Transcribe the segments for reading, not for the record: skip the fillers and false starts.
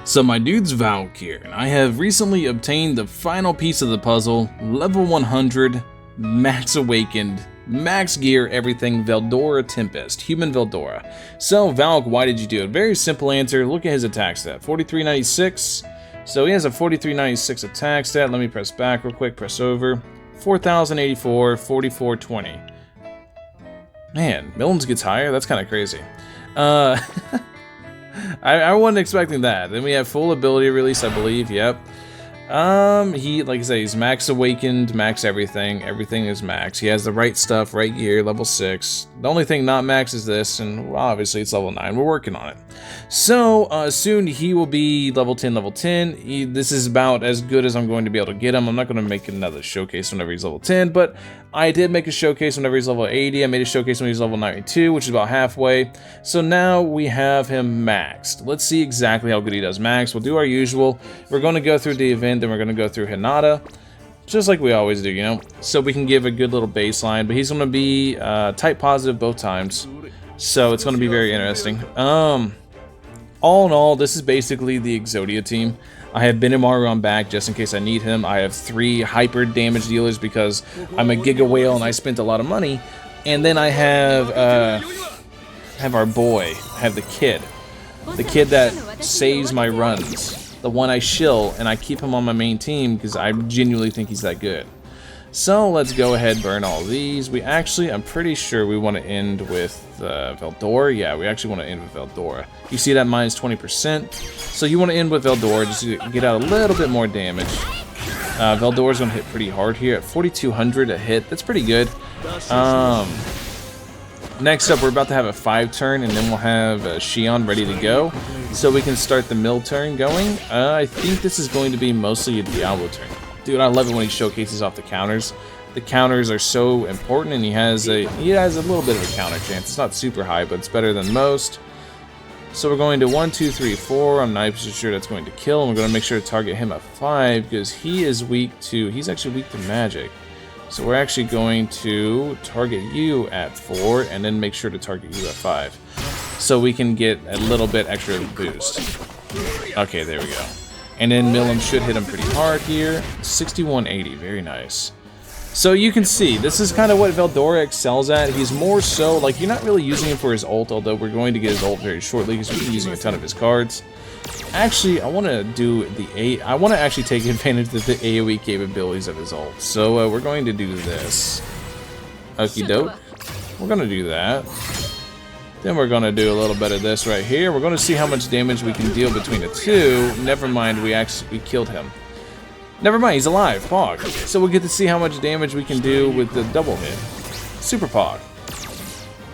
So my dude's Valk here, and I have recently obtained the final piece of the puzzle, level 100, max awakened, max gear, everything, Veldora Tempest, human Veldora. So Valk, why did you do it? Very simple answer, look at his attack stat, 4396. So he has a 4396 attack stat, let me press back real quick, press over, 4084, 4420. Man, Millen's gets higher, that's kind of crazy. I wasn't expecting that. Then we have full ability release, I believe. Yep. He, like I say, he's max awakened, max everything. Everything is max. He has the right stuff, right gear, level 6. The only thing not max is this, and well, obviously it's level 9. We're working on it. So, soon he will be level 10, level 10. This is about as good as I'm going to be able to get him. I'm not going to make another showcase whenever he's level 10, but I did make a showcase whenever he's level 80. I made a showcase when he's level 92, which is about halfway. So now we have him maxed. Let's see exactly how good he does max. We'll do our usual. We're going to go through the event, then we're going to go through Hinata, just like we always do, you know, so we can give a good little baseline. But he's going to be type positive both times, so it's going to be very interesting. All in all, this is basically the Exodia team. I have Benimaru on back just in case I need him. I have 3 hyper damage dealers because I'm a Giga Whale and I spent a lot of money. And then I have our boy, I have the kid that saves my runs, the one I shill, and I keep him on my main team because I genuinely think he's that good. So let's go ahead, burn all these. We actually, I'm pretty sure we want to end with Veldora. Yeah, we actually want to end with Veldora. You see that minus 20%. So you want to end with Veldora just to get out a little bit more damage. Veldora's going to hit pretty hard here at 4,200 a hit. That's pretty good. Next up, we're about to have a 5 turn, and then we'll have Shion ready to go. So we can start the mill turn going. I think this is going to be mostly a Diablo turn. Dude, I love it when he showcases off the counters. The counters are so important, and he has a little bit of a counter chance. It's not super high, but it's better than most. So we're going to 1, 2, 3, 4. I'm not sure that's going to kill, and we're going to make sure to target him at 5 because he's actually weak to magic. So we're actually going to target you at 4 and then make sure to target you at 5. So we can get a little bit extra boost. Okay, there we go. And then Milim should hit him pretty hard here. 6180, very nice. So you can see, this is kind of what Veldora excels at. He's more so, like, you're not really using him for his ult, although we're going to get his ult very shortly because we're using a ton of his cards. Actually, I want to do I want to actually take advantage of the AoE capabilities of his ult. So we're going to do this. Okie doke. We're going to do that. Then we're going to do a little bit of this right here. We're going to see how much damage we can deal between the two. Never mind, we killed him. Never mind, he's alive. Pog. So we'll get to see how much damage we can do with the double hit. Super Pog.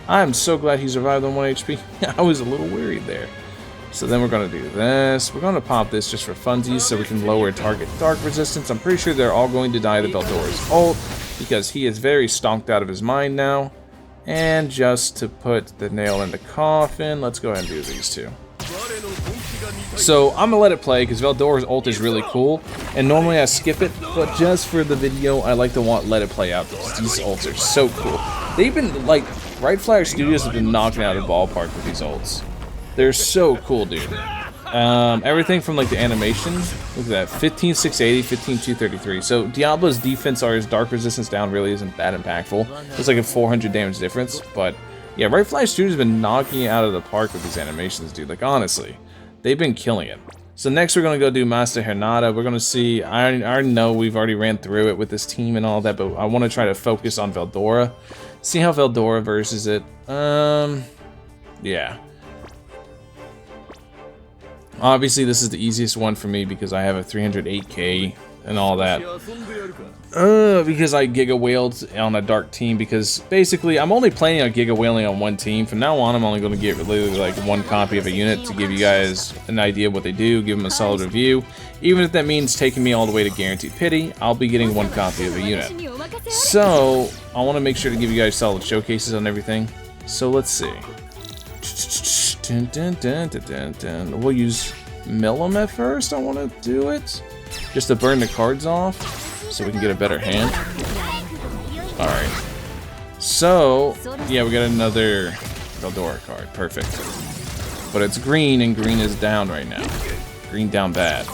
I'm so glad he survived on 1 HP. I was a little worried there. So then we're going to do this. We're going to pop this just for funsies so we can lower target dark resistance. I'm pretty sure they're all going to die to Veldora's ult because he is very stonked out of his mind now. And just to put the nail in the coffin, let's go ahead and do these two. So I'm gonna let it play because Veldora's ult is really cool, and normally I skip it, but just for the video, I like to let it play out because these ults are so cool. They've been like, Right Flyer Studios have been knocking out of the ballpark with these ults. They're so cool, dude. Everything from like the animation, look at that, 15,680, 15,233. So Diablo's defense or his dark resistance down really isn't that impactful. It's like a 400 damage difference, but yeah, Right Fly Studios has been knocking it out of the park with these animations, dude. Like honestly, they've been killing it. So next we're gonna go do Master Hinata. We're gonna see. I already know we've already ran through it with this team and all that, but I want to try to focus on Veldora. See how Veldora versus it. Yeah. Obviously, this is the easiest one for me because I have a 308k and all that. Because I Giga Whaled on a dark team because basically I'm only planning on Giga Whaling on one team. From now on, I'm only going to get literally like 1 copy of a unit to give you guys an idea of what they do, give them a solid review. Even if that means taking me all the way to Guaranteed Pity, I'll be getting 1 copy of a unit. So, I want to make sure to give you guys solid showcases on everything. So, let's see. We'll use Milim at first. I want to do it just to burn the cards off so we can get a better hand. Alright. So, yeah, we got another Veldora card. Perfect. But it's green, and green is down right now. Green down bad.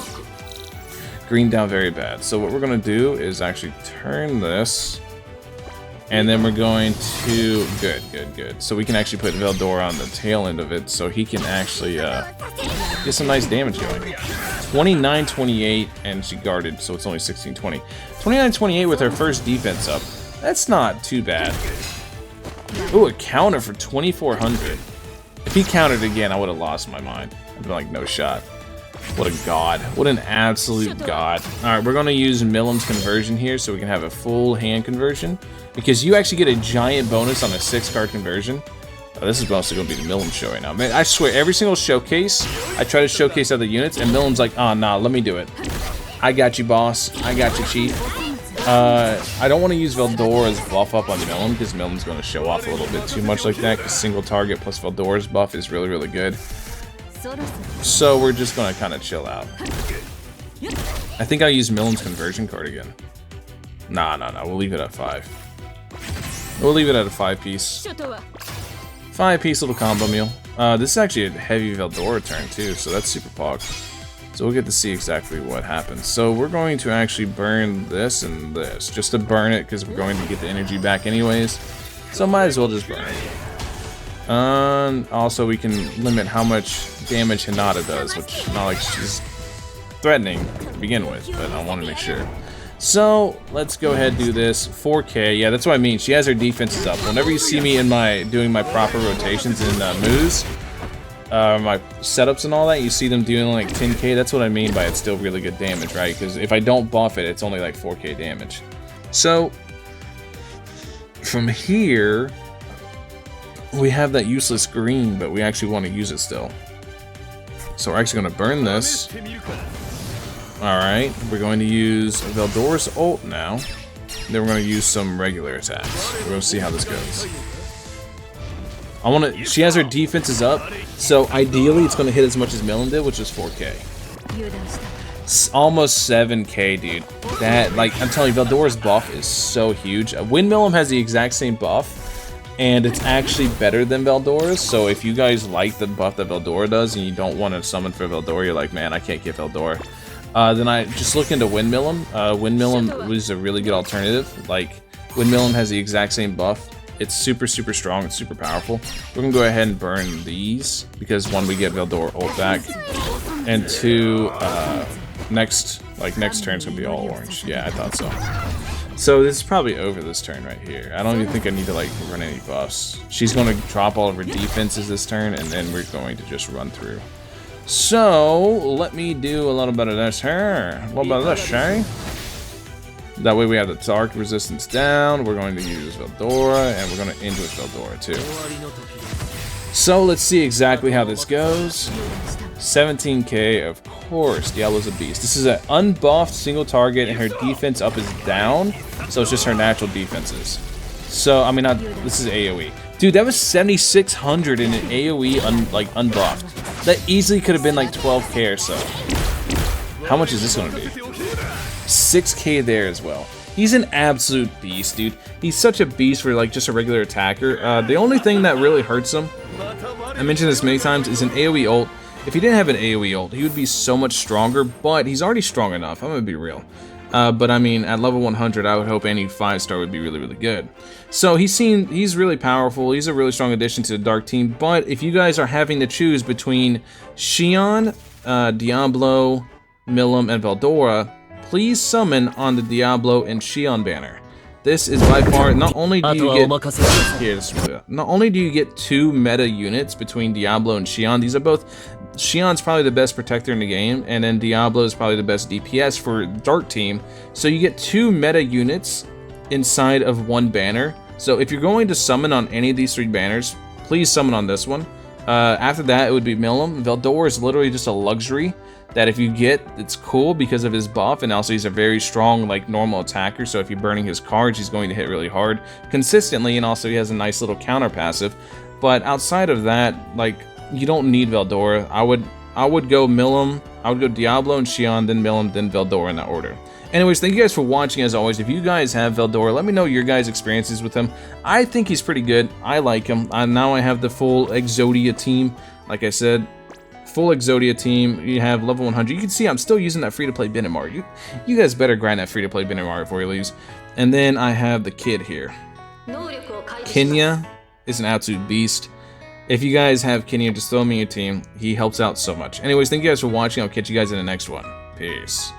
Green down very bad. So what we're going to do is actually turn this. And then we're going to... Good. So we can actually put Veldora on the tail end of it. So he can actually get some nice damage going. 29-28, and she guarded, so it's only 16-20. 29-28 with her first defense up. That's not too bad. Ooh, a counter for 2,400. If he countered again, I would have lost my mind. I'd be like, no shot. What a god. What an absolute god. Alright, we're going to use Millam's conversion here so we can have a full hand conversion. Because you actually get a giant bonus on a 6-card conversion. This is mostly going to be the Millam show right now. Man, I swear, every single showcase, I try to showcase other units, and Millam's like, oh, nah, let me do it. I got you, boss. I got you, chief. I don't want to use Veldora's buff up on Millam, because Millam's going to show off a little bit too much like that, because single target plus Veldora's buff is really, really good. So we're just going to kind of chill out. I think I'll use Millam's conversion card again. Nah, we'll leave it at 5. We'll leave it at a 5-piece. 5-piece little combo meal. This is actually a heavy Veldora turn too, so that's super pog. So we'll get to see exactly what happens. So we're going to actually burn this and this, just to burn it, because we're going to get the energy back anyways. So might as well just burn it. Also, we can limit how much damage Hinata does, which not like she's threatening to begin with, but I want to make sure. So let's go ahead and do this. 4K, yeah, that's what I mean. She has her defenses up. Whenever you see me in doing my proper rotations in moves, my setups and all that, you see them doing like 10K. That's what I mean by it's still really good damage, right? Because if I don't buff it, it's only like 4K damage. So from here, we have that useless green, but we actually want to use it still. So we're actually going to burn this. Alright, we're going to use Veldora's ult now. Then we're going to use some regular attacks. We're going to see how this goes. She has her defenses up, so ideally it's going to hit as much as Millam did, which is 4K. It's almost 7K, dude. That, like, I'm telling you, Veldora's buff is so huge. When Millam has the exact same buff, and it's actually better than Veldora's, so if you guys like the buff that Veldora does, and you don't want to summon for Veldora, you're like, man, I can't get Veldora. Then I just look into Windmillam. Windmillam was a really good alternative. Like, Windmillam has the exact same buff. It's super, super strong. It's super powerful. We're gonna go ahead and burn these because 1, we get Veldora ult back, and 2, next turn's gonna be all orange. Yeah, I thought so. So this is probably over this turn right here. I don't even think I need to like run any buffs. She's gonna drop all of her defenses this turn, and then we're going to just run through. So, let me do a little bit of this here. A little bit of this, eh? That way we have the dark resistance down. We're going to use Veldora, and we're going to end with Veldora too. So, let's see exactly how this goes. 17K, of course. Diablo's a beast. This is an unbuffed single target, and her defense up is down. So, it's just her natural defenses. So, I mean, this is AoE. Dude, that was 7,600 in an AoE unbuffed. That easily could have been like 12K or so. How much is this going to be? 6K there as well. He's an absolute beast, dude. He's such a beast for like just a regular attacker. The only thing that really hurts him, I mentioned this many times, is an AoE ult. If he didn't have an AoE ult, he would be so much stronger, but he's already strong enough. I'm going to be real. But I mean, at level 100, I would hope any 5-star would be really, really good. So he's really powerful. He's a really strong addition to the Dark team. But if you guys are having to choose between Xion, Diablo, Millam, and Veldora, please summon on the Diablo and Xion banner. This is by far, not only do you get, not only do you get 2 meta units between Diablo and Xion, these are both, Xion's probably the best protector in the game, and then Diablo is probably the best DPS for Dark team. So you get 2 meta units inside of 1 banner. So if you're going to summon on any of these 3 banners, please summon on this one. After that, it would be Millam. Veldora is literally just a luxury that if you get, it's cool because of his buff, and also he's a very strong, like, normal attacker, so if you're burning his cards, he's going to hit really hard consistently, and also he has a nice little counter passive. But outside of that, like, you don't need Veldora. I would go Millam, I would go Diablo and Xion, then Millam, then Veldora in that order. Anyways, thank you guys for watching as always. If you guys have Veldora, let me know your guys' experiences with him. I think he's pretty good. I like him. Now I have the full Exodia team. Like I said, full Exodia team. You have level 100. You can see I'm still using that free-to-play Benimaru. You guys better grind that free-to-play Benimaru before he leaves. And then I have the kid here. Kenya is an absolute beast. If you guys have Kenya, just throw him in your team. He helps out so much. Anyways, thank you guys for watching. I'll catch you guys in the next one. Peace.